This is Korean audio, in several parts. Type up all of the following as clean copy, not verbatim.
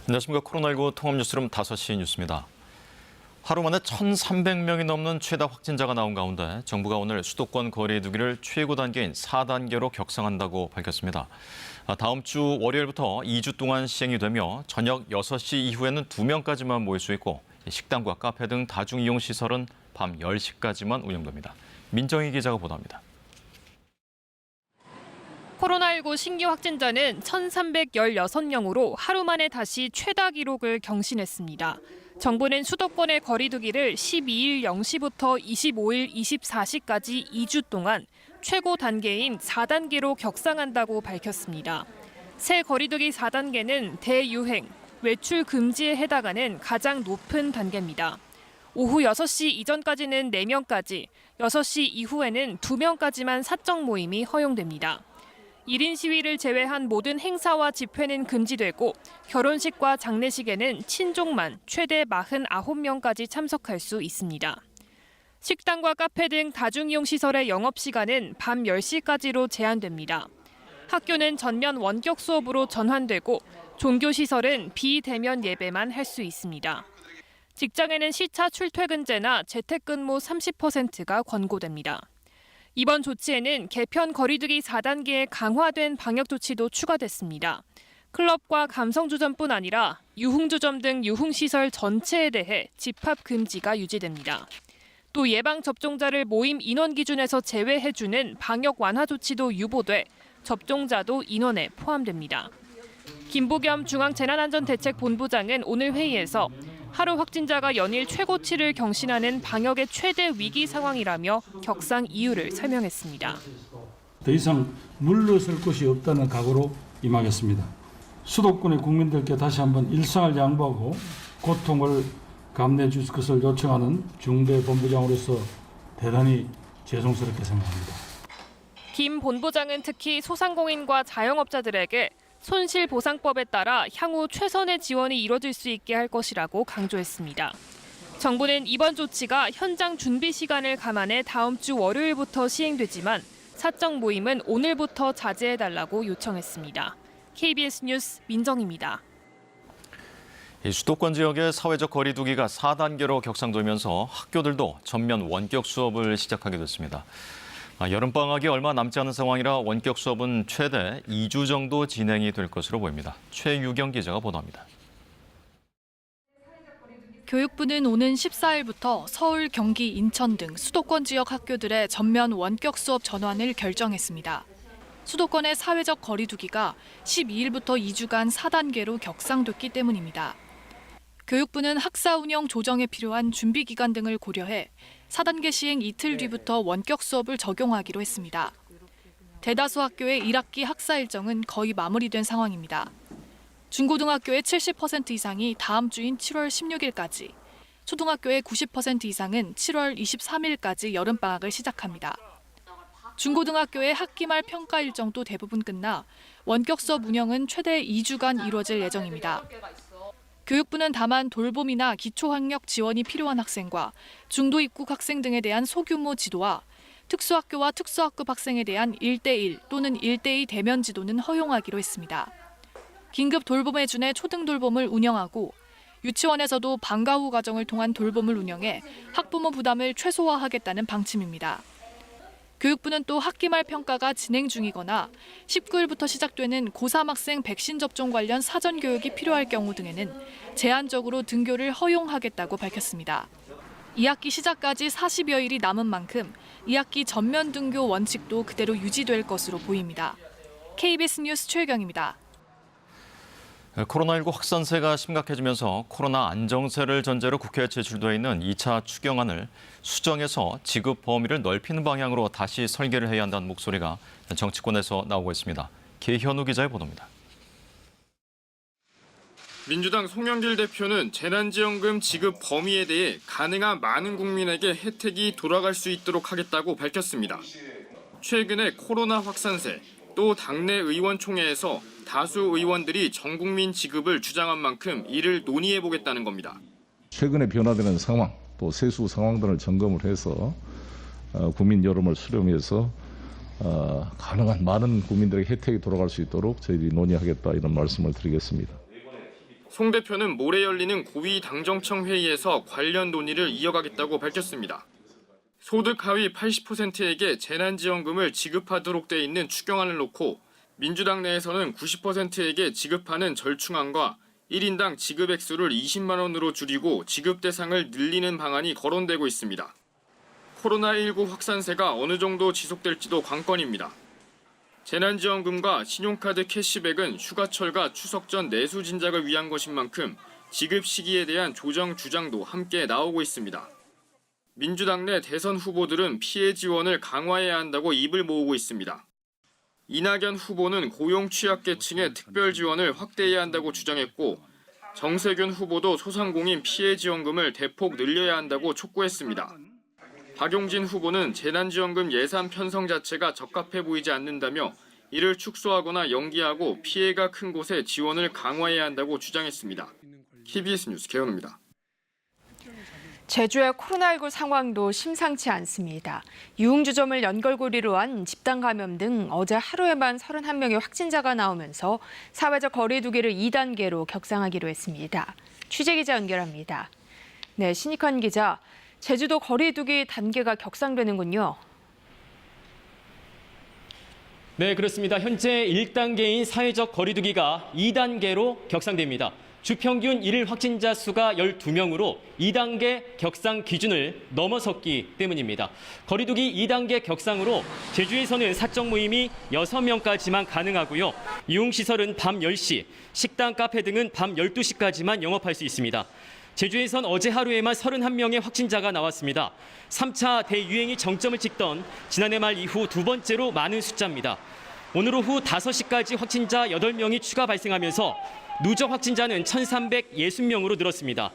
안녕하십니까. 코로나19 통합뉴스룸 5시 뉴스입니다. 하루 만에 1,300명이 넘는 최다 확진자가 나온 가운데 정부가 오늘 수도권 거리두기를 최고 단계인 4단계로 격상한다고 밝혔습니다. 다음 주 월요일부터 2주 동안 시행이 되며 저녁 6시 이후에는 2명까지만 모일 수 있고 식당과 카페 등 다중이용시설은 밤 10시까지만 운영됩니다. 민정희 기자가 보도합니다. 코로나19 신규 확진자는 1,316명으로 하루 만에 다시 최다 기록을 경신했습니다. 정부는 수도권의 거리두기를 12일 0시부터 25일 24시까지 2주 동안 최고 단계인 4단계로 격상한다고 밝혔습니다. 새 거리두기 4단계는 대유행, 외출 금지에 해당하는 가장 높은 단계입니다. 오후 6시 이전까지는 4명까지, 6시 이후에는 2명까지만 사적 모임이 허용됩니다. 1인 시위를 제외한 모든 행사와 집회는 금지되고 결혼식과 장례식에는 친족만 최대 49명까지 참석할 수 있습니다. 식당과 카페 등 다중이용시설의 영업시간은 밤 10시까지로 제한됩니다. 학교는 전면 원격 수업으로 전환되고 종교시설은 비대면 예배만 할 수 있습니다. 직장에는 시차 출퇴근제나 재택근무 30%가 권고됩니다. 이번 조치에는 개편 거리두기 4단계에 강화된 방역 조치도 추가됐습니다. 클럽과 감성주점뿐 아니라 유흥주점 등 유흥시설 전체에 대해 집합 금지가 유지됩니다. 또 예방접종자를 모임 인원 기준에서 제외해주는 방역 완화 조치도 유보돼 접종자도 인원에 포함됩니다. 김보겸 중앙재난안전대책본부장은 오늘 회의에서 하루 확진자가 연일 최고치를 경신하는 방역의 최대 위기 상황이라며 격상 이유를 설명했습니다. 더 이상 물러설 것이 없다는 각오로 임하겠습니다. 수도권의 국민들께 다시 한번 일상을 양보하고 고통을 감내해 주실 것을 요청하는 중대본부장으로서 대단히 죄송스럽게 생각합니다. 김 본부장은 특히 소상공인과 자영업자들에게 손실보상법에 따라 향후 최선의 지원이 이뤄질 수 있게 할 것이라고 강조했습니다. 정부는 이번 조치가 현장 준비 시간을 감안해 다음 주 월요일부터 시행되지만 사적 모임은 오늘부터 자제해달라고 요청했습니다. KBS 뉴스 민정입니다. 수도권 지역의 사회적 거리두기가 4단계로 격상되면서 학교들도 전면 원격 수업을 시작하게 됐습니다. 여름방학이 얼마 남지 않은 상황이라 원격 수업은 최대 2주 정도 진행이 될 것으로 보입니다. 최유경 기자가 보도합니다. 교육부는 오는 14일부터 서울, 경기, 인천 등 수도권 지역 학교들의 전면 원격 수업 전환을 결정했습니다. 수도권의 사회적 거리두기가 12일부터 2주간 4단계로 격상됐기 때문입니다. 교육부는 학사 운영 조정에 필요한 준비 기간 등을 고려해 4단계 시행 이틀 뒤부터 원격 수업을 적용하기로 했습니다. 대다수 학교의 1학기 학사 일정은 거의 마무리된 상황입니다. 중고등학교의 70% 이상이 다음 주인 7월 16일까지, 초등학교의 90% 이상은 7월 23일까지 여름방학을 시작합니다. 중고등학교의 학기 말 평가 일정도 대부분 끝나 원격 수업 운영은 최대 2주간 이루어질 예정입니다. 교육부는 다만 돌봄이나 기초학력 지원이 필요한 학생과 중도 입국 학생 등에 대한 소규모 지도와 특수학교와 특수학급 학생에 대한 1대1 또는 1대2 대면 지도는 허용하기로 했습니다. 긴급 돌봄에 준해 초등 돌봄을 운영하고 유치원에서도 방과 후 과정을 통한 돌봄을 운영해 학부모 부담을 최소화하겠다는 방침입니다. 교육부는 또 학기 말 평가가 진행 중이거나 19일부터 시작되는 고3 학생 백신 접종 관련 사전 교육이 필요할 경우 등에는 제한적으로 등교를 허용하겠다고 밝혔습니다. 2학기 시작까지 40여일이 남은 만큼 2학기 전면 등교 원칙도 그대로 유지될 것으로 보입니다. KBS 뉴스 최유경입니다. 코로나19 확산세가 심각해지면서 코로나 안정세를 전제로 국회에 제출돼 있는 2차 추경안을 수정해서 지급 범위를 넓히는 방향으로 다시 설계를 해야 한다는 목소리가 정치권에서 나오고 있습니다. 계현우 기자의 보도입니다. 민주당 송영길 대표는 재난지원금 지급 범위에 대해 가능한 많은 국민에게 혜택이 돌아갈 수 있도록 하겠다고 밝혔습니다. 최근에 코로나 확산세, 또 당내 의원총회에서 다수 의원들이 전국민 지급을 주장한 만큼 이를 논의해보겠다는 겁니다. 최근에 변화되는 상황, 또 세수 상황들을 점검을 해서 국민 여론을 수렴해서 가능한 많은 국민들에게 혜택이 돌아갈 수 있도록 저희들이 논의하겠다 이런 말씀을 드리겠습니다. 송 대표는 모레 열리는 고위 당정청 회의에서 관련 논의를 이어가겠다고 밝혔습니다. 소득 하위 80%에게 재난지원금을 지급하도록 돼 있는 추경안을 놓고 민주당 내에서는 90%에게 지급하는 절충안과 1인당 지급 액수를 20만 원으로 줄이고 지급 대상을 늘리는 방안이 거론되고 있습니다. 코로나19 확산세가 어느 정도 지속될지도 관건입니다. 재난지원금과 신용카드 캐시백은 휴가철과 추석 전 내수 진작을 위한 것인 만큼 지급 시기에 대한 조정 주장도 함께 나오고 있습니다. 민주당 내 대선 후보들은 피해 지원을 강화해야 한다고 입을 모으고 있습니다. 이낙연 후보는 고용 취약계층의 특별 지원을 확대해야 한다고 주장했고 정세균 후보도 소상공인 피해 지원금을 대폭 늘려야 한다고 촉구했습니다. 박용진 후보는 재난지원금 예산 편성 자체가 적합해 보이지 않는다며 이를 축소하거나 연기하고 피해가 큰 곳에 지원을 강화해야 한다고 주장했습니다. KBS 뉴스 개헌우입니다. 제주의 코로나19 상황도 심상치 않습니다. 유흥주점을 연결고리로 한 집단 감염 등 어제 하루에만 31명의 확진자가 나오면서 사회적 거리 두기를 2단계로 격상하기로 했습니다. 취재기자 연결합니다. 네, 신익환 기자, 제주도 거리 두기 단계가 격상되는군요. 네, 그렇습니다. 현재 1단계인 사회적 거리 두기가 2단계로 격상됩니다. 주평균 1일 확진자 수가 12명으로 2단계 격상 기준을 넘어섰기 때문입니다. 거리두기 2단계 격상으로 제주에서는 사적 모임이 6명까지만 가능하고요. 유흥시설은 밤 10시, 식당, 카페 등은 밤 12시까지만 영업할 수 있습니다. 제주에선 어제 하루에만 31명의 확진자가 나왔습니다. 3차 대유행이 정점을 찍던 지난해 말 이후 두 번째로 많은 숫자입니다. 오늘 오후 5시까지 확진자 8명이 추가 발생하면서 누적 확진자는 1,360명으로 늘었습니다.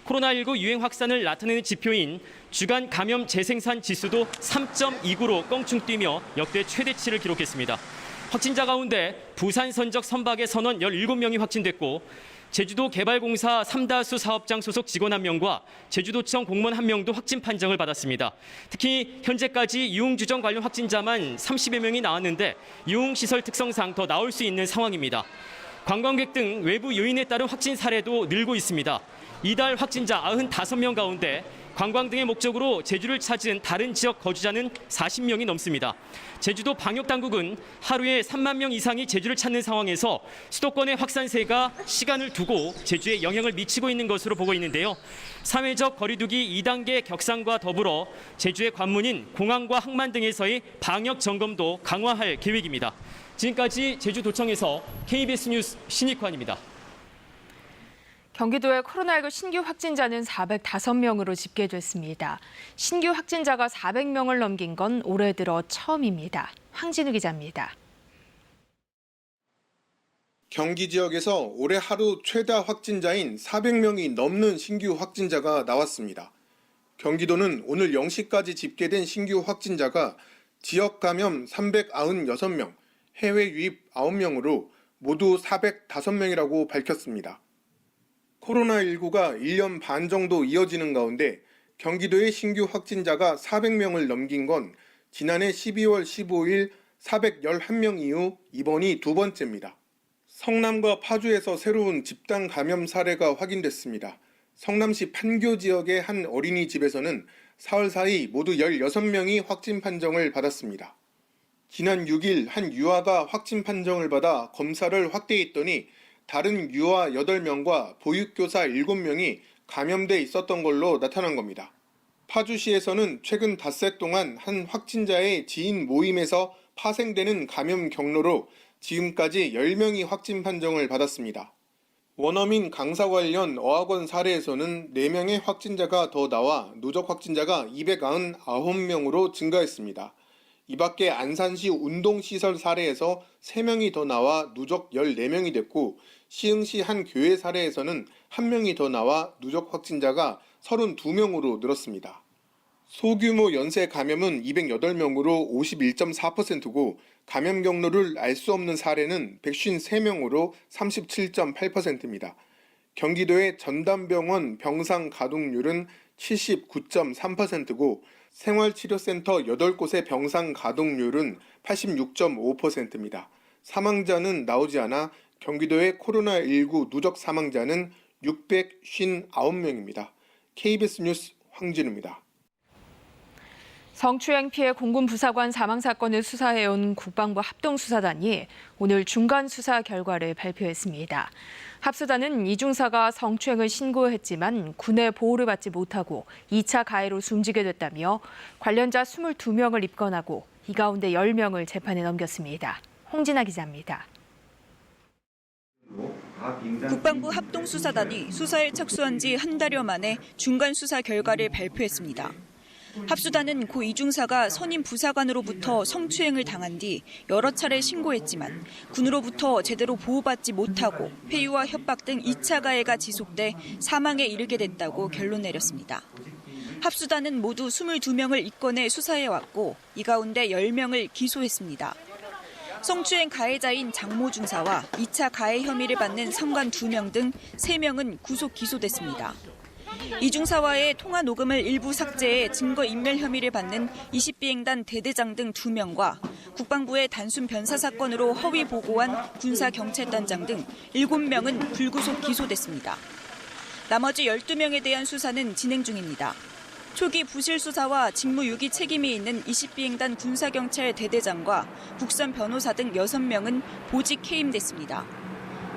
코로나19 유행 확산을 나타내는 지표인 주간 감염 재생산 지수도 3.29로 껑충 뛰며 역대 최대치를 기록했습니다. 확진자 가운데 부산 선적 선박의 선원 17명이 확진됐고 제주도 개발공사 3다수 사업장 소속 직원 1명과 제주도청 공무원 1명도 확진 판정을 받았습니다. 특히 현재까지 유흥주점 관련 확진자만 30여 명이 나왔는데 유흥시설 특성상 더 나올 수 있는 상황입니다. 관광객 등 외부 요인에 따른 확진 사례도 늘고 있습니다. 이달 확진자 95명 가운데 관광 등의 목적으로 제주를 찾은 다른 지역 거주자는 40명이 넘습니다. 제주도 방역당국은 하루에 3만 명 이상이 제주를 찾는 상황에서 수도권의 확산세가 시간을 두고 제주에 영향을 미치고 있는 것으로 보고 있는데요. 사회적 거리두기 2단계 격상과 더불어 제주의 관문인 공항과 항만 등에서의 방역 점검도 강화할 계획입니다. 지금까지 제주도청에서 KBS 뉴스 신익환입니다. 경기도의 코로나19 신규 확진자는 405명으로 집계됐습니다. 신규 확진자가 400명을 넘긴 건 올해 들어 처음입니다. 황진우 기자입니다. 경기 지역에서 올해 하루 최다 확진자인 400명이 넘는 신규 확진자가 나왔습니다. 경기도는 오늘 0시까지 집계된 신규 확진자가 지역 감염 396명, 해외 유입 9명으로 모두 405명이라고 밝혔습니다. 코로나19가 1년 반 정도 이어지는 가운데 경기도의 신규 확진자가 400명을 넘긴 건 지난해 12월 15일 411명 이후 이번이 두 번째입니다. 성남과 파주에서 새로운 집단 감염 사례가 확인됐습니다. 성남시 판교 지역의 한 어린이집에서는 사흘 사이 모두 16명이 확진 판정을 받았습니다. 지난 6일 한 유아가 확진 판정을 받아 검사를 확대했더니 다른 유아 8명과 보육교사 7명이 감염돼 있었던 걸로 나타난 겁니다. 파주시에서는 최근 닷새 동안 한 확진자의 지인 모임에서 파생되는 감염 경로로 지금까지 10명이 확진 판정을 받았습니다. 원어민 강사 관련 어학원 사례에서는 4명의 확진자가 더 나와 누적 확진자가 299명으로 증가했습니다. 이 밖에 안산시 운동시설 사례에서 3명이 더 나와 누적 14명이 됐고 시흥시 한 교회 사례에서는 1명이 더 나와 누적 확진자가 32명으로 늘었습니다. 소규모 연쇄 감염은 208명으로 51.4%고 감염 경로를 알 수 없는 사례는 153명으로 37.8%입니다. 경기도의 전담병원 병상 가동률은 79.3%고 생활치료센터 8곳의 병상 가동률은 86.5%입니다. 사망자는 나오지 않아 경기도의 코로나19 누적 사망자는 659명입니다. KBS 뉴스 황진우입니다. 성추행 피해 공군 부사관 사망 사건을 수사해온 국방부 합동수사단이 오늘 중간 수사 결과를 발표했습니다. 합수단은 이중사가 성추행을 신고했지만 군의 보호를 받지 못하고 2차 가해로 숨지게 됐다며 관련자 22명을 입건하고 이 가운데 10명을 재판에 넘겼습니다. 홍진아 기자입니다. 국방부 합동수사단이 수사에 착수한 지 한 달여 만에 중간 수사 결과를 발표했습니다. 합수단은 고 이중사가 선임 부사관으로부터 성추행을 당한 뒤 여러 차례 신고했지만 군으로부터 제대로 보호받지 못하고 폐유와 협박 등 2차 가해가 지속돼 사망에 이르게 됐다고 결론 내렸습니다. 합수단은 모두 22명을 입건해 수사해왔고 이 가운데 10명을 기소했습니다. 성추행 가해자인 장모 중사와 2차 가해 혐의를 받는 상관 2명 등 3명은 구속 기소됐습니다. 이 중사와의 통화 녹음을 일부 삭제해 증거인멸 혐의를 받는 20비행단 대대장 등 2명과 국방부의 단순 변사 사건으로 허위 보고한 군사경찰단장 등 7명은 불구속 기소됐습니다. 나머지 12명에 대한 수사는 진행 중입니다. 초기 부실 수사와 직무유기 책임이 있는 20비행단 군사경찰 대대장과 국선 변호사 등 6명은 보직 해임됐습니다.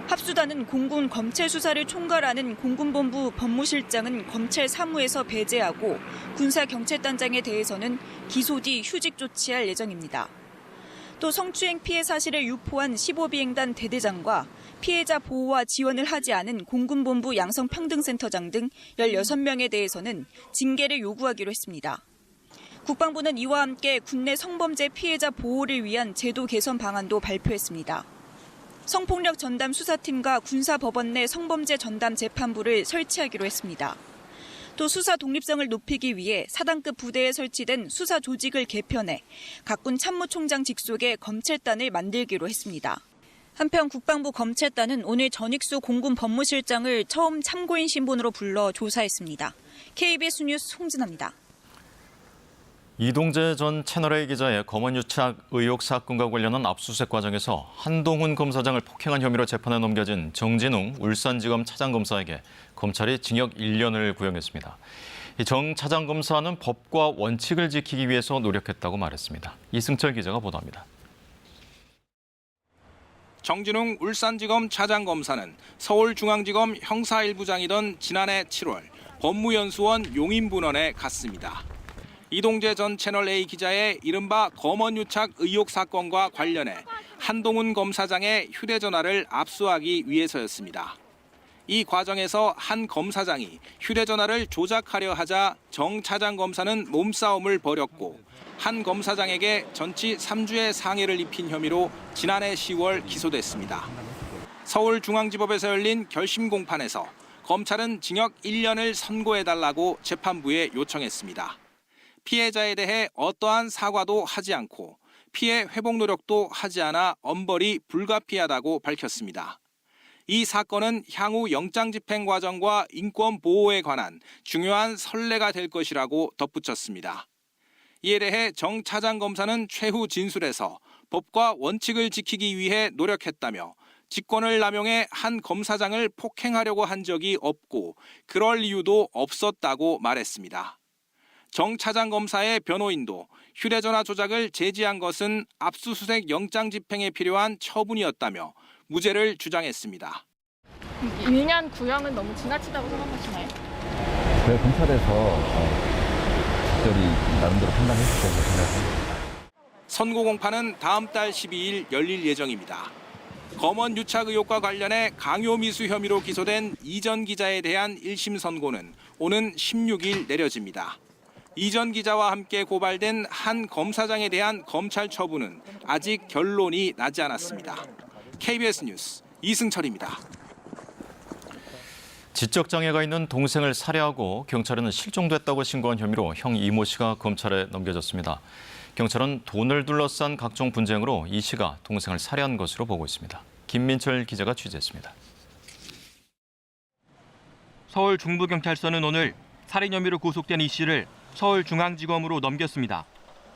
합수단은 공군 검찰 수사를 총괄하는 공군본부 법무실장은 검찰 사무에서 배제하고 군사경찰단장에 대해서는 기소 뒤 휴직 조치할 예정입니다. 또 성추행 피해 사실을 유포한 15비행단 대대장과 피해자 보호와 지원을 하지 않은 공군본부 양성평등센터장 등 16명에 대해서는 징계를 요구하기로 했습니다. 국방부는 이와 함께 국내 성범죄 피해자 보호를 위한 제도 개선 방안도 발표했습니다. 성폭력 전담 수사팀과 군사법원 내 성범죄 전담 재판부를 설치하기로 했습니다. 또 수사 독립성을 높이기 위해 사단급 부대에 설치된 수사 조직을 개편해 각군 참모총장 직속의 검찰단을 만들기로 했습니다. 한편 국방부 검찰단은 오늘 전익수 공군 법무실장을 처음 참고인 신분으로 불러 조사했습니다. KBS 뉴스 홍진아입니다. 이동재 전 채널A 기자의 검언유착 의혹 사건과 관련한 압수수색 과정에서 한동훈 검사장을 폭행한 혐의로 재판에 넘겨진 정진웅 울산지검 차장검사에게 검찰이 징역 1년을 구형했습니다. 정 차장검사는 법과 원칙을 지키기 위해서 노력했다고 말했습니다. 이승철 기자가 보도합니다. 정진웅 울산지검 차장검사는 서울중앙지검 형사 1부장이던 지난해 7월 법무연수원 용인분원에 갔습니다. 이동재 전 채널A 기자의 이른바 검언유착 의혹 사건과 관련해 한동훈 검사장의 휴대전화를 압수하기 위해서였습니다. 이 과정에서 한 검사장이 휴대전화를 조작하려 하자 정 차장검사는 몸싸움을 벌였고 한 검사장에게 전치 3주의 상해를 입힌 혐의로 지난해 10월 기소됐습니다. 서울중앙지법에서 열린 결심 공판에서 검찰은 징역 1년을 선고해달라고 재판부에 요청했습니다. 피해자에 대해 어떠한 사과도 하지 않고 피해 회복 노력도 하지 않아 엄벌이 불가피하다고 밝혔습니다. 이 사건은 향후 영장 집행 과정과 인권 보호에 관한 중요한 선례가 될 것이라고 덧붙였습니다. 이에 대해 정 차장검사는 최후 진술에서 법과 원칙을 지키기 위해 노력했다며 직권을 남용해 한 검사장을 폭행하려고 한 적이 없고 그럴 이유도 없었다고 말했습니다. 정 차장검사의 변호인도 휴대전화 조작을 제지한 것은 압수수색 영장 집행에 필요한 처분이었다며 무죄를 주장했습니다. 1년 구형은 너무 지나치다고 생각하시나요? 저희 검찰에서 적절히 나름대로 판단했을 거라고 생각합니다. 선고 공판은 다음 달 12일 열릴 예정입니다. 검언 유착 의혹과 관련해 강요미수 혐의로 기소된 이 전 기자에 대한 1심 선고는 오는 16일 내려집니다. 이 전 기자와 함께 고발된 한 검사장에 대한 검찰 처분은 아직 결론이 나지 않았습니다. KBS 뉴스 이승철입니다. 지적장애가 있는 동생을 살해하고 경찰에는 실종됐다고 신고한 혐의로 형 이모 씨가 검찰에 넘겨졌습니다. 경찰은 돈을 둘러싼 각종 분쟁으로 이 씨가 동생을 살해한 것으로 보고 있습니다. 김민철 기자가 취재했습니다. 서울 중부경찰서는 오늘 살인 혐의로 구속된 이 씨를 서울중앙지검으로 넘겼습니다.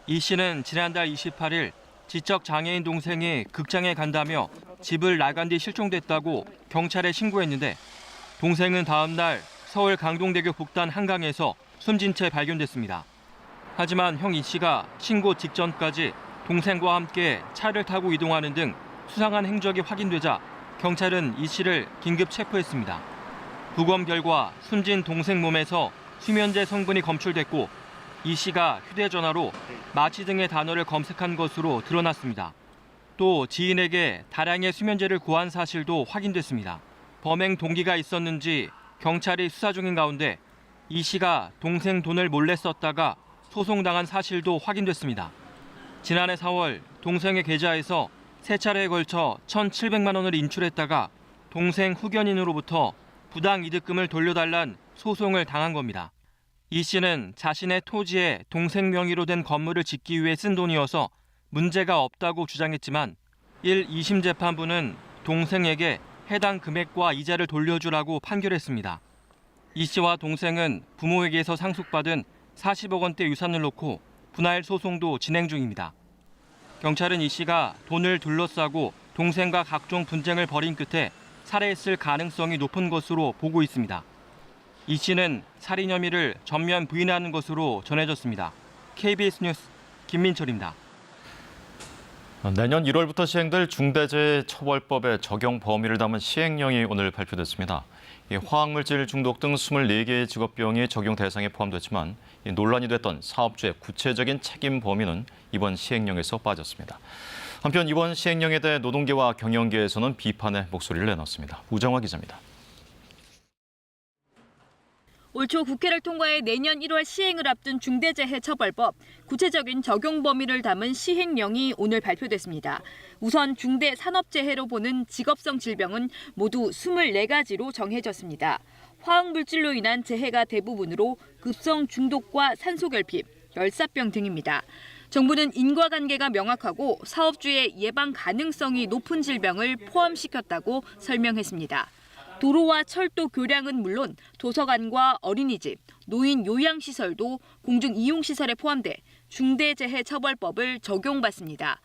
이 씨는 지난달 28일 지적장애인 동생이 극장에 간다며 집을 나간 뒤 실종됐다고 경찰에 신고했는데 동생은 다음 날 서울 강동대교 북단 한강에서 숨진 채 발견됐습니다. 하지만 형 이 씨가 신고 직전까지 동생과 함께 차를 타고 이동하는 등 수상한 행적이 확인되자 경찰은 이 씨를 긴급 체포했습니다. 부검 결과 숨진 동생 몸에서 수면제 성분이 검출됐고 이 씨가 휴대전화로 마취 등의 단어를 검색한 것으로 드러났습니다. 또 지인에게 다량의 수면제를 구한 사실도 확인됐습니다. 범행 동기가 있었는지 경찰이 수사 중인 가운데 이 씨가 동생 돈을 몰래 썼다가 소송당한 사실도 확인됐습니다. 지난해 4월 동생의 계좌에서 3차례에 걸쳐 1,700만 원을 인출했다가 동생 후견인으로부터 부당 이득금을 돌려달란 소송을 당한 겁니다. 이 씨는 자신의 토지에 동생 명의로 된 건물을 짓기 위해 쓴 돈이어서 문제가 없다고 주장했지만 1, 2심 재판부는 동생에게 해당 금액과 이자를 돌려주라고 판결했습니다. 이 씨와 동생은 부모에게서 상속받은 40억 원대 유산을 놓고 분할 소송도 진행 중입니다. 경찰은 이 씨가 돈을 둘러싸고 동생과 각종 분쟁을 벌인 끝에 살해했을 가능성이 높은 것으로 보고 있습니다. 이 씨는 살인 혐의를 전면 부인하는 것으로 전해졌습니다. KBS 뉴스 김민철입니다. 내년 1월부터 시행될 중대재해처벌법의 적용 범위를 담은 시행령이 오늘 발표됐습니다. 화학물질 중독 등 24개의 직업병이 적용 대상에 포함됐지만 논란이 됐던 사업주의 구체적인 책임 범위는 이번 시행령에서 빠졌습니다. 한편 이번 시행령에 대해 노동계와 경영계에서는 비판의 목소리를 내놨습니다. 우정화 기자입니다. 올 초 국회를 통과해 내년 1월 시행을 앞둔 중대재해처벌법, 구체적인 적용 범위를 담은 시행령이 오늘 발표됐습니다. 우선 중대산업재해로 보는 직업성 질병은 모두 24가지로 정해졌습니다. 화학물질로 인한 재해가 대부분으로 급성 중독과 산소결핍, 열사병 등입니다. 정부는 인과관계가 명확하고 사업주의 예방 가능성이 높은 질병을 포함시켰다고 설명했습니다. 도로와 철도 교량은 물론 도서관과 어린이집, 노인 요양시설도 공중이용시설에 포함돼 중대재해처벌법을 적용받습니다.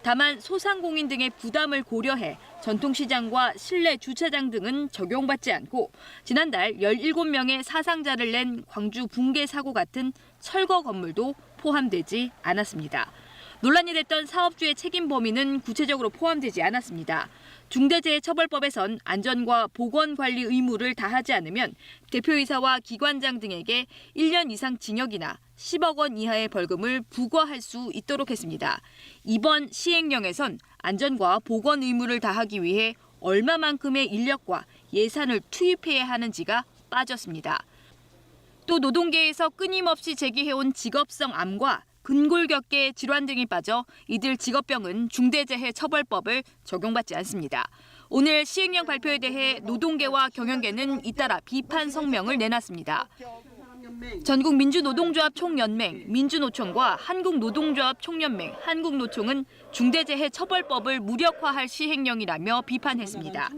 다만 소상공인 등의 부담을 고려해 전통시장과 실내 주차장 등은 적용받지 않고 지난달 17명의 사상자를 낸 광주 붕괴 사고 같은 철거 건물도 포함되지 않았습니다. 논란이 됐던 사업주의 책임 범위는 구체적으로 포함되지 않았습니다. 중대재해처벌법에선 안전과 보건관리 의무를 다하지 않으면 대표이사와 기관장 등에게 1년 이상 징역이나 10억 원 이하의 벌금을 부과할 수 있도록 했습니다. 이번 시행령에선 안전과 보건 의무를 다하기 위해 얼마만큼의 인력과 예산을 투입해야 하는지가 빠졌습니다. 또 노동계에서 끊임없이 제기해온 직업성 암과 근골격계 질환 등이 빠져 이들 직업병은 중대재해처벌법을 적용받지 않습니다. 오늘 시행령 발표에 대해 노동계와 경영계는 잇따라 비판 성명을 내놨습니다. 전국민주노동조합 총연맹, 민주노총과 한국노동조합 총연맹, 한국노총은 중대재해처벌법을 무력화할 시행령이라며 비판했습니다.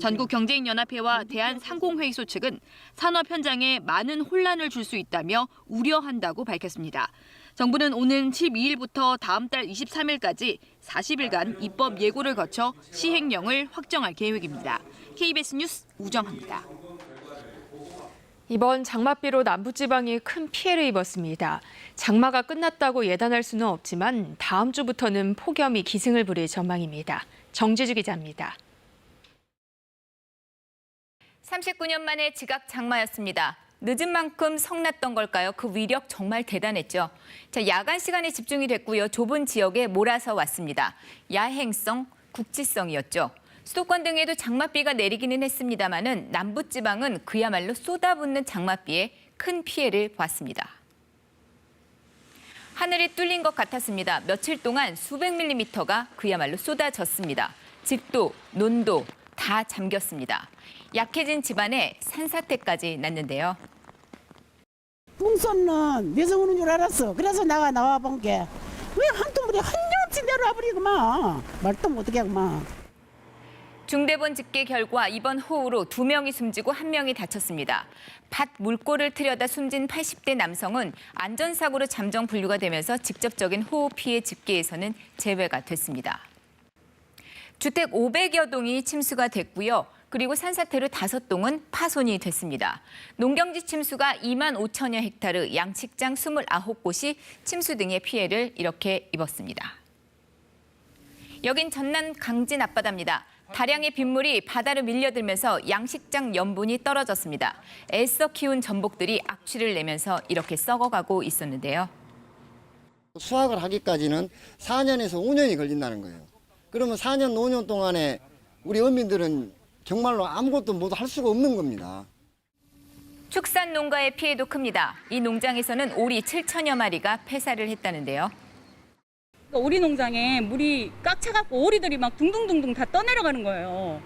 전국경제인연합회와 대한상공회의소 측은 산업 현장에 많은 혼란을 줄 수 있다며 우려한다고 밝혔습니다. 정부는 오는 12일부터 다음 달 23일까지 40일간 입법 예고를 거쳐 시행령을 확정할 계획입니다. KBS 뉴스 우정합니다. 이번 장맛비로 남부지방이 큰 피해를 입었습니다. 장마가 끝났다고 예단할 수는 없지만 다음 주부터는 폭염이 기승을 부릴 전망입니다. 정지주 기자입니다. 39년 만에 지각 장마였습니다. 늦은 만큼 성났던 걸까요? 그 위력 정말 대단했죠. 자, 야간 시간에 집중이 됐고요. 좁은 지역에 몰아서 왔습니다. 야행성, 국지성이었죠. 수도권 등에도 장맛비가 내리기는 했습니다마는 남부지방은 그야말로 쏟아붓는 장맛비에 큰 피해를 봤습니다. 하늘이 뚫린 것 같았습니다. 며칠 동안 수백 밀리미터가 그야말로 쏟아졌습니다. 집도, 논도 다 잠겼습니다. 약해진 집안에 산사태까지 났는데요. 풍선은 내서 오는 줄 알았어. 그래서 내가 나와본 게 왜 한통물이 한정없이 내려와 버리구만. 말도 못하게 하구만. 중대본 집계 결과 이번 호우로 2명이 숨지고 1명이 다쳤습니다. 밭 물꼬를 트려다 숨진 80대 남성은 안전사고로 잠정 분류가 되면서 직접적인 호우 피해 집계에서는 제외가 됐습니다. 주택 500여 동이 침수가 됐고요. 그리고 산사태로 5동은 파손이 됐습니다. 농경지 침수가 2만 5천여 헥타르, 양식장 29곳이 침수 등의 피해를 이렇게 입었습니다. 여긴 전남 강진 앞바다입니다. 다량의 빗물이 바다로 밀려들면서 양식장 염분이 떨어졌습니다. 애써 키운 전복들이 악취를 내면서 이렇게 썩어가고 있었는데요. 수확을 하기까지는 4년에서 5년이 걸린다는 거예요. 그러면 4년, 5년 동안에 우리 어민들은 정말로 아무것도 모두 할 수가 없는 겁니다. 축산 농가의 피해도 큽니다. 이 농장에서는 오리 7천여 마리가 폐사를 했다는데요. 오리 농장에 물이 꽉 차갖고 오리들이 막 둥둥둥둥 다 떠내려가는 거예요.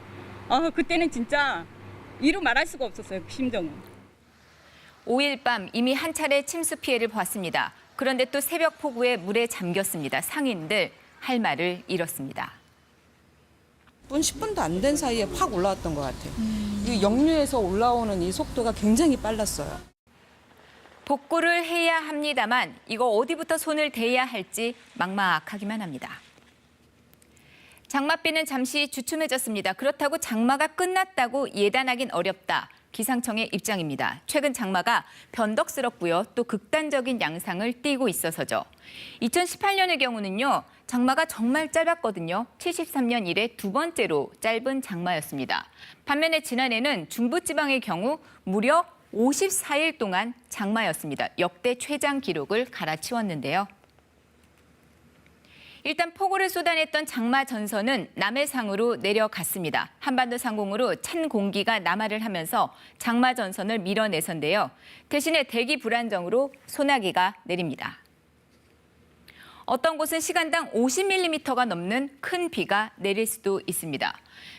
그때는 진짜 이루 말할 수가 없었어요, 그 심정은. 5일 밤 이미 한 차례 침수 피해를 봤습니다. 그런데 또 새벽 폭우에 물에 잠겼습니다. 상인들 할 말을 잃었습니다. 10분도 안 된 사이에 확 올라왔던 것 같아요. 이 역류에서 올라오는 이 속도가 굉장히 빨랐어요. 복구를 해야 합니다만 이거 어디부터 손을 대야 할지 막막하기만 합니다. 장맛비는 잠시 주춤해졌습니다. 그렇다고 장마가 끝났다고 예단하긴 어렵다. 기상청의 입장입니다. 최근 장마가 변덕스럽고요. 또 극단적인 양상을 띠고 있어서죠. 2018년의 경우는요. 장마가 정말 짧았거든요. 73년 이래 두 번째로 짧은 장마였습니다. 반면에 지난해는 중부지방의 경우 무려 54일 동안 장마였습니다. 역대 최장 기록을 갈아치웠는데요. 일단 폭우를 쏟아냈던 장마 전선은 남해상으로 내려갔습니다. 한반도 상공으로 찬 공기가 남하를 하면서 장마 전선을 밀어내선데요. 대신에 대기 불안정으로 소나기가 내립니다. 어떤 곳은 시간당 50mm가 넘는 큰 비가 내릴 수도 있습니다.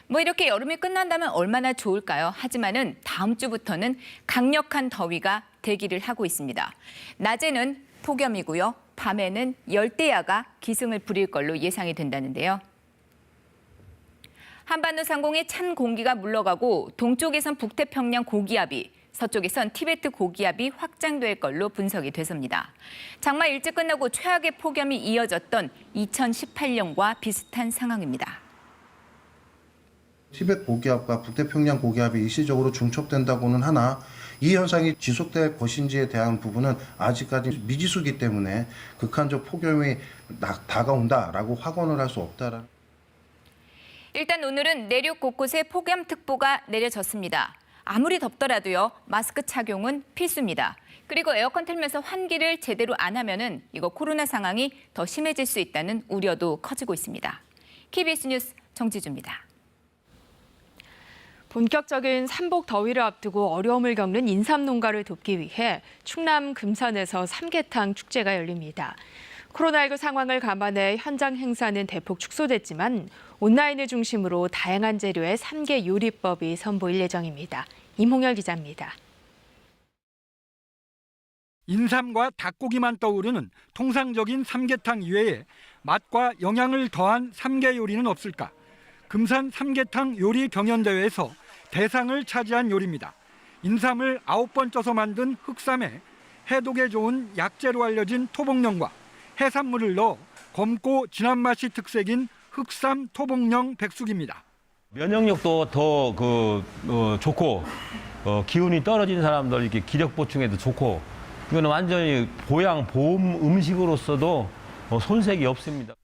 이렇게 여름이 끝난다면 얼마나 좋을까요? 하지만은 다음 주부터는 강력한 더위가 대기를 하고 있습니다. 낮에는 폭염이고요. 밤에는 열대야가 기승을 부릴 걸로 예상이 된다는데요. 한반도 상공에 찬 공기가 물러가고 동쪽에선 북태평양 고기압이, 서쪽에선 티베트 고기압이 확장될 걸로 분석이 돼서입니다. 장마 일찍 끝나고 최악의 폭염이 이어졌던 2018년과 비슷한 상황입니다. 티베트 고기압과 북태평양 고기압이 일시적으로 중첩된다고는 하나 이 현상이 지속될 것인지에 대한 부분은 아직까지 미지수이기 때문에 극한적 폭염이 다가온다라고 확언을 할 수 없다라는. 일단 오늘은 내륙 곳곳에 폭염특보가 내려졌습니다. 아무리 덥더라도요, 마스크 착용은 필수입니다. 그리고 에어컨 틀면서 환기를 제대로 안 하면은 이거 코로나 상황이 더 심해질 수 있다는 우려도 커지고 있습니다. KBS 뉴스 정지주입니다. 본격적인 삼복 더위를 앞두고 어려움을 겪는 인삼 농가를 돕기 위해 충남 금산에서 삼계탕 축제가 열립니다. 코로나19 상황을 감안해 현장 행사는 대폭 축소됐지만 온라인을 중심으로 다양한 재료의 삼계 요리법이 선보일 예정입니다. 임홍열 기자입니다. 인삼과 닭고기만 떠오르는 통상적인 삼계탕 이외에 맛과 영양을 더한 삼계 요리는 없을까? 금산 삼계탕 요리 경연대회에서 대상을 차지한 요리입니다. 인삼을 9번 쪄서 만든 흑삼에 해독에 좋은 약재로 알려진 토복령과 해산물을 넣어 검고 진한 맛이 특색인 흑삼 토복령 백숙입니다. 면역력도 더 좋고 기운이 떨어진 사람들 이렇게 기력 보충에도 좋고 이거는 완전히 보양 보험 음식으로서도 손색이 없습니다.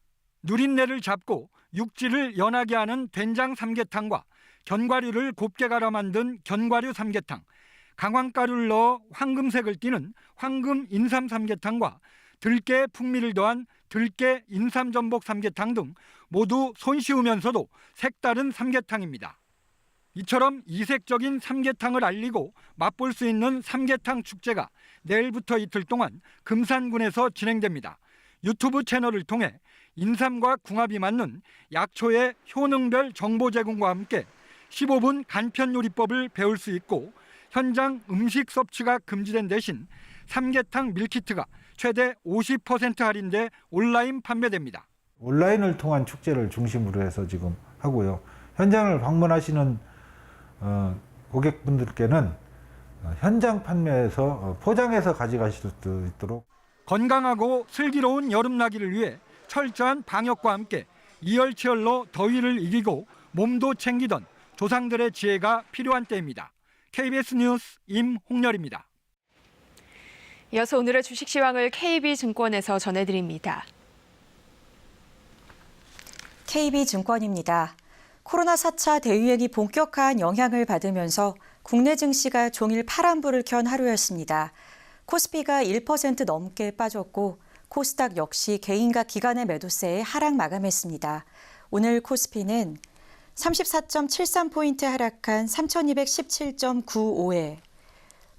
누린내를 잡고 육질을 연하게 하는 된장 삼계탕과 견과류를 곱게 갈아 만든 견과류 삼계탕, 강황가루를 넣어 황금색을 띠는 황금 인삼 삼계탕과 들깨 풍미를 더한 들깨 인삼 전복 삼계탕 등 모두 손쉬우면서도 색다른 삼계탕입니다. 이처럼 이색적인 삼계탕을 알리고 맛볼 수 있는 삼계탕 축제가 내일부터 이틀 동안 금산군에서 진행됩니다. 유튜브 채널을 통해 인삼과 궁합이 맞는 약초의 효능별 정보 제공과 함께 15분 간편 요리법을 배울 수 있고 현장 음식 섭취가 금지된 대신 삼계탕 밀키트가 최대 50% 할인돼 온라인 판매됩니다. 온라인을 통한 축제를 중심으로 해서 지금 하고요. 현장을 방문하시는 고객분들께는 현장 판매에서 포장해서 가져가실 수 있도록 건강하고 슬기로운 여름나기를 위해 철저한 방역과 함께 이열치열로 더위를 이기고 몸도 챙기던 조상들의 지혜가 필요한 때입니다. KBS 뉴스 임홍렬입니다. 이어서 오늘의 주식 시황을 KB증권에서 전해드립니다. KB증권입니다. 코로나 4차 대유행이 본격화한 영향을 받으면서 국내 증시가 종일 파란불을 켠 하루였습니다. 코스피가 1% 넘게 빠졌고 코스닥 역시 개인과 기관의 매도세에 하락 마감했습니다. 오늘 코스피는 34.73포인트 하락한 3,217.95에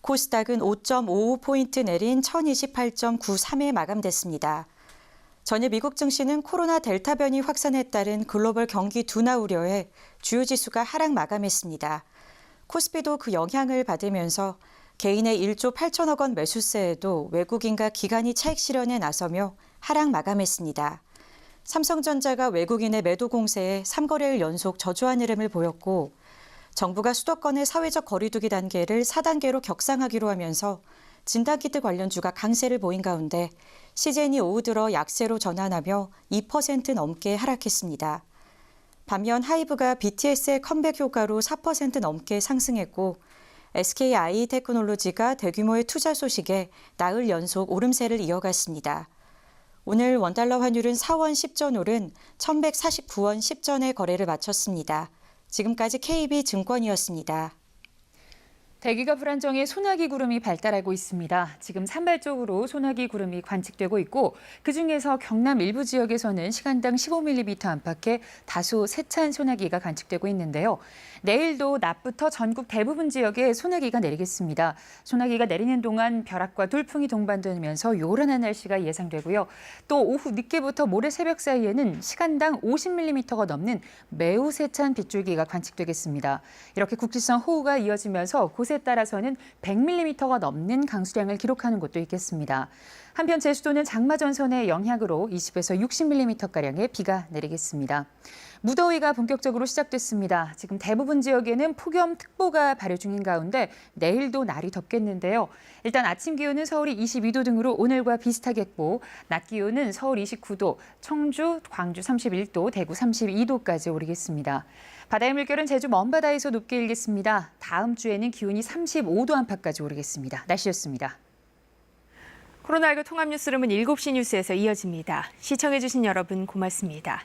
코스닥은 5.55포인트 내린 1,028.93에 마감됐습니다. 전일 미국 증시는 코로나 델타 변이 확산에 따른 글로벌 경기 둔화 우려에 주요 지수가 하락 마감했습니다. 코스피도 그 영향을 받으면서 개인의 1조 8천억 원 매수세에도 외국인과 기관이 차익 실현에 나서며 하락 마감했습니다. 삼성전자가 외국인의 매도 공세에 3거래일 연속 저조한 흐름을 보였고 정부가 수도권의 사회적 거리두기 단계를 4단계로 격상하기로 하면서 진단키트 관련주가 강세를 보인 가운데 CJN이 오후 들어 약세로 전환하며 2% 넘게 하락했습니다. 반면 하이브가 BTS의 컴백 효과로 4% 넘게 상승했고 SKI테크놀로지가 대규모의 투자 소식에 나흘 연속 오름세를 이어갔습니다. 오늘 원달러 환율은 4원 10전 오른 1,149원 10전에 거래를 마쳤습니다. 지금까지 KB증권이었습니다. 대기가 불안정해 소나기 구름이 발달하고 있습니다. 지금 산발적으로 소나기 구름이 관측되고 있고 그중에서 경남 일부 지역에서는 시간당 15mm 안팎의 다소 세찬 소나기가 관측되고 있는데요. 내일도 낮부터 전국 대부분 지역에 소나기가 내리겠습니다. 소나기가 내리는 동안 벼락과 돌풍이 동반되면서 요란한 날씨가 예상되고요. 또 오후 늦게부터 모레 새벽 사이에는 시간당 50mm가 넘는 매우 세찬 빗줄기가 관측되겠습니다. 이렇게 국지성 호우가 이어지면서 곳에 따라서는 100mm가 넘는 강수량을 기록하는 곳도 있겠습니다. 한편 제주도는 장마전선의 영향으로 20에서 60mm가량의 비가 내리겠습니다. 무더위가 본격적으로 시작됐습니다. 지금 대부분 지역에는 폭염특보가 발효 중인 가운데 내일도 날이 덥겠는데요. 일단 아침 기온은 서울이 22도 등으로 오늘과 비슷하겠고 낮 기온은 서울 29도, 청주, 광주 31도, 대구 32도까지 오르겠습니다. 바다의 물결은 제주 먼바다에서 높게 일겠습니다. 다음 주에는 기온이 35도 안팎까지 오르겠습니다. 날씨였습니다. 코로나19 통합 뉴스룸은 7시 뉴스에서 이어집니다. 시청해주신 여러분 고맙습니다.